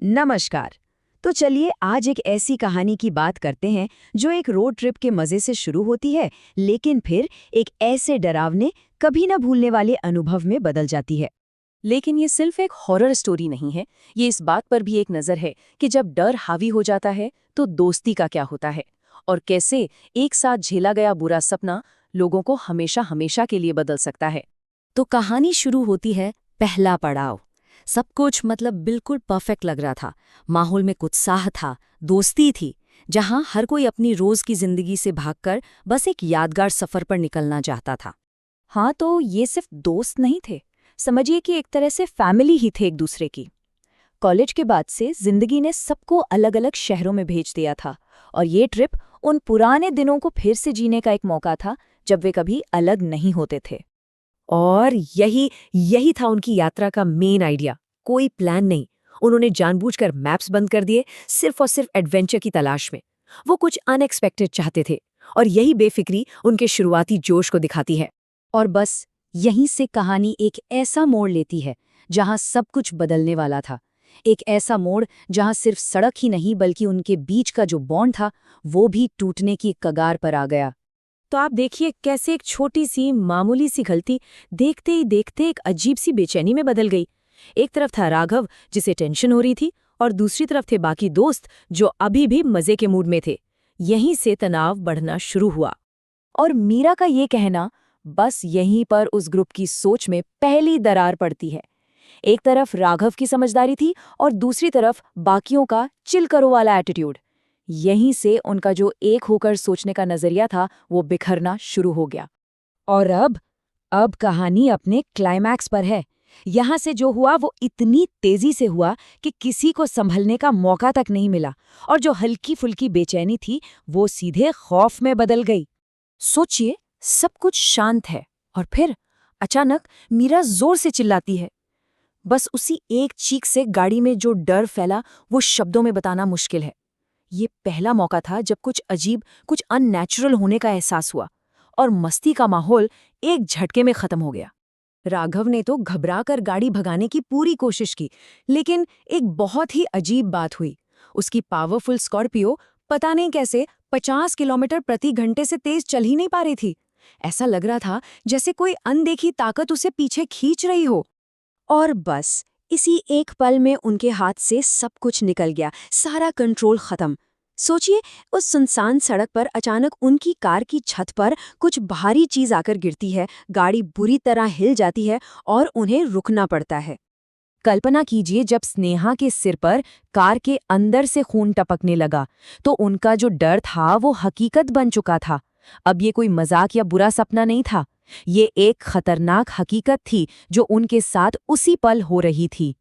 नमस्कार। तो चलिए आज एक ऐसी कहानी की बात करते हैं जो एक रोड ट्रिप के मजे से शुरू होती है, लेकिन फिर एक ऐसे डरावने, कभी न भूलने वाले अनुभव में बदल जाती है। लेकिन ये सिर्फ एक हॉरर स्टोरी नहीं है, ये इस बात पर भी एक नज़र है कि जब डर हावी हो जाता है तो दोस्ती का क्या होता है और कैसे एक साथ झेला गया बुरा सपना लोगों को हमेशा हमेशा के लिए बदल सकता है। तो कहानी शुरू होती है पहला पड़ाव। सब कुछ मतलब बिल्कुल परफेक्ट लग रहा था। माहौल में उत्साह था, दोस्ती थी, जहां हर कोई अपनी रोज की जिंदगी से भागकर बस एक यादगार सफर पर निकलना चाहता था। हाँ, तो ये सिर्फ दोस्त नहीं थे, समझिए कि एक तरह से फैमिली ही थे एक दूसरे की। कॉलेज के बाद से जिंदगी ने सबको अलग अलग शहरों में भेज दिया था, और ये ट्रिप उन पुराने दिनों को फिर से जीने का एक मौका था जब वे कभी अलग नहीं होते थे। और यही यही था उनकी यात्रा का मेन आइडिया। कोई प्लान नहीं, उन्होंने जानबूझकर मैप्स बंद कर दिए, सिर्फ और सिर्फ एडवेंचर की तलाश में। वो कुछ अनएक्सपेक्टेड चाहते थे, और यही बेफिक्री उनके शुरुआती जोश को दिखाती है। और बस यहीं से कहानी एक ऐसा मोड़ लेती है जहां सब कुछ बदलने वाला था। एक ऐसा मोड़ जहां सिर्फ सड़क ही नहीं बल्कि उनके बीच का जो बॉन्ड था वो भी टूटने की कगार पर आ गया। तो आप देखिए कैसे एक छोटी सी मामूली सी गलती देखते ही देखते एक अजीब सी बेचैनी में बदल गई। एक तरफ था राघव जिसे टेंशन हो रही थी, और दूसरी तरफ थे बाकी दोस्त जो अभी भी मजे के मूड में थे। यहीं से तनाव बढ़ना शुरू हुआ। और मीरा का ये कहना, बस यहीं पर उस ग्रुप की सोच में पहली दरार पड़ती है। एक तरफ राघव की समझदारी थी और दूसरी तरफ बाकियों का चिल करो वाला एटीट्यूड। यहीं से उनका जो एक होकर सोचने का नजरिया था वो बिखरना शुरू हो गया। और अब कहानी अपने क्लाइमैक्स पर है। यहाँ से जो हुआ वो इतनी तेजी से हुआ कि किसी को संभलने का मौका तक नहीं मिला, और जो हल्की फुल्की बेचैनी थी वो सीधे खौफ में बदल गई। सोचिए, सब कुछ शांत है और फिर अचानक मीरा जोर से चिल्लाती है। बस उसी एक चीख से गाड़ी में जो डर फैला वो शब्दों में बताना मुश्किल है। ये पहला मौका था जब कुछ अजीब, कुछ अननेचुरल होने का एहसास हुआ, और मस्ती का माहौल एक झटके में खत्म हो गया। राघव ने तो घबराकर गाड़ी भगाने की पूरी कोशिश की, लेकिन एक बहुत ही अजीब बात हुई। उसकी पावरफुल स्कॉर्पियो पता नहीं कैसे 50 किलोमीटर प्रति घंटे से तेज चल ही नहीं पा रही थी। ऐसा लग रहा था जैसे कोई अनदेखी ताकत उसे पीछे खींच रही हो। और बस इसी एक पल में उनके हाथ से सब कुछ निकल गया, सारा कंट्रोल खत्म। सोचिए, उस सुनसान सड़क पर अचानक उनकी कार की छत पर कुछ भारी चीज आकर गिरती है, गाड़ी बुरी तरह हिल जाती है और उन्हें रुकना पड़ता है। कल्पना कीजिए, जब स्नेहा के सिर पर कार के अंदर से खून टपकने लगा तो उनका जो डर था वो हकीकत बन चुका था। अब ये कोई मजाक या बुरा सपना नहीं था, ये एक खतरनाक हकीकत थी जो उनके साथ उसी पल हो रही थी।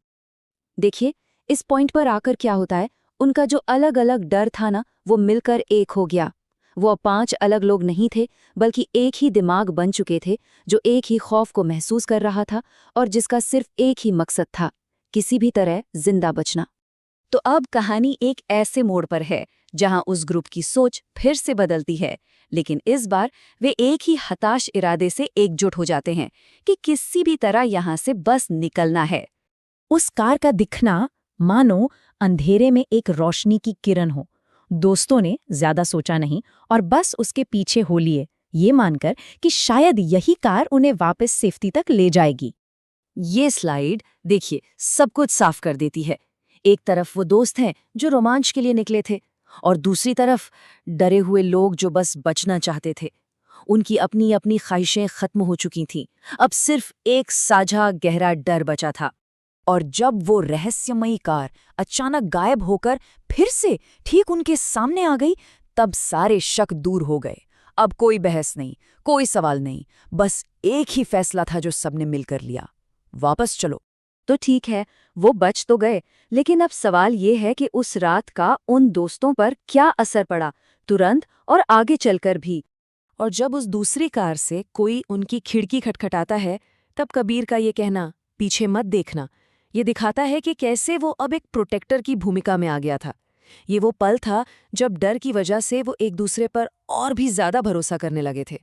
देखिए, इस पॉइंट पर आकर क्या होता है, उनका जो अलग अलग डर था ना, वो मिलकर एक हो गया। वो 5 अलग लोग नहीं थे, बल्कि एक ही दिमाग बन चुके थे जो एक ही खौफ को महसूस कर रहा था और जिसका सिर्फ एक ही मकसद था, किसी भी तरह जिंदा बचना। तो अब कहानी एक ऐसे मोड़ पर है जहां उस ग्रुप की सोच फिर से बदलती है, लेकिन इस बार वे एक ही हताश इरादे से एकजुट हो जाते हैं कि किसी भी तरह यहां से बस निकलना है। उस कार का दिखना मानो अंधेरे में एक रोशनी की किरण हो। दोस्तों ने ज्यादा सोचा नहीं और बस उसके पीछे हो लिए, ये मानकर कि शायद यही कार उन्हें वापस सेफ्टी तक ले जाएगी। ये स्लाइड देखिए सब कुछ साफ कर देती है। एक तरफ वो दोस्त हैं जो रोमांच के लिए निकले थे, और दूसरी तरफ डरे हुए लोग जो बस बचना चाहते थे। उनकी अपनी अपनी ख्वाहिशें खत्म हो चुकी थीं, अब सिर्फ एक साझा गहरा डर बचा था। और जब वो रहस्यमयी कार अचानक गायब होकर फिर से ठीक उनके सामने आ गई, तब सारे शक दूर हो गए। अब कोई बहस नहीं, कोई सवाल नहीं, बस एक ही फैसला था जो सबने मिलकर लिया, वापस चलो। तो ठीक है, वो बच तो गए, लेकिन अब सवाल ये है कि उस रात का उन दोस्तों पर क्या असर पड़ा, तुरंत और आगे चलकर भी। और जब उस दूसरी कार से कोई उनकी खिड़की खटखटाता है, तब कबीर का ये कहना, पीछे मत देखना, ये दिखाता है कि कैसे वो अब एक प्रोटेक्टर की भूमिका में आ गया था। ये वो पल था जब डर की वजह से वो एक दूसरे पर और भी ज्यादा भरोसा करने लगे थे।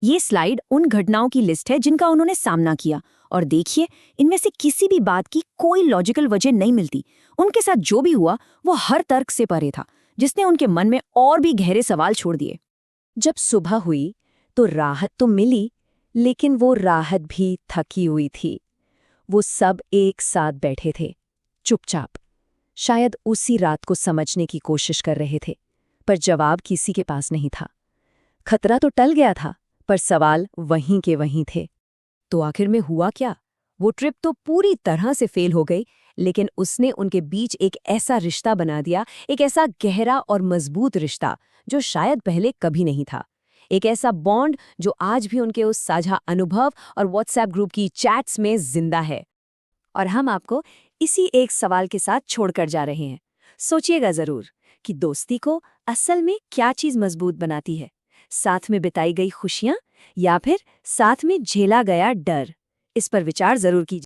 ये स्लाइड उन घटनाओं की लिस्ट है जिनका उन्होंने सामना किया, और देखिए, इनमें से किसी भी बात की कोई लॉजिकल वजह नहीं मिलती। उनके साथ जो भी हुआ वो हर तर्क से परे था, जिसने उनके मन में और भी गहरे सवाल छोड़ दिए। जब सुबह हुई तो राहत तो मिली, लेकिन वो राहत भी थकी हुई थी। वो सब एक साथ बैठे थे, चुपचाप, शायद उसी रात को समझने की कोशिश कर रहे थे, पर जवाब किसी के पास नहीं था। खतरा तो टल गया था, पर सवाल वहीं के वहीं थे। तो आखिर में हुआ क्या? वो ट्रिप तो पूरी तरह से फेल हो गई, लेकिन उसने उनके बीच एक ऐसा रिश्ता बना दिया, एक ऐसा गहरा और मजबूत रिश्ता जो शायद पहले कभी नहीं था। एक ऐसा बॉन्ड जो आज भी उनके उस साझा अनुभव और व्हाट्सएप ग्रुप की चैट्स में जिंदा है। और हम आपको इसी एक सवाल के साथ छोड़कर जा रहे हैं। सोचिएगा जरूर कि दोस्ती को असल में क्या चीज मजबूत बनाती है, साथ में बिताई गई खुशियां या फिर साथ में झेला गया डर? इस पर विचार जरूर कीजिए।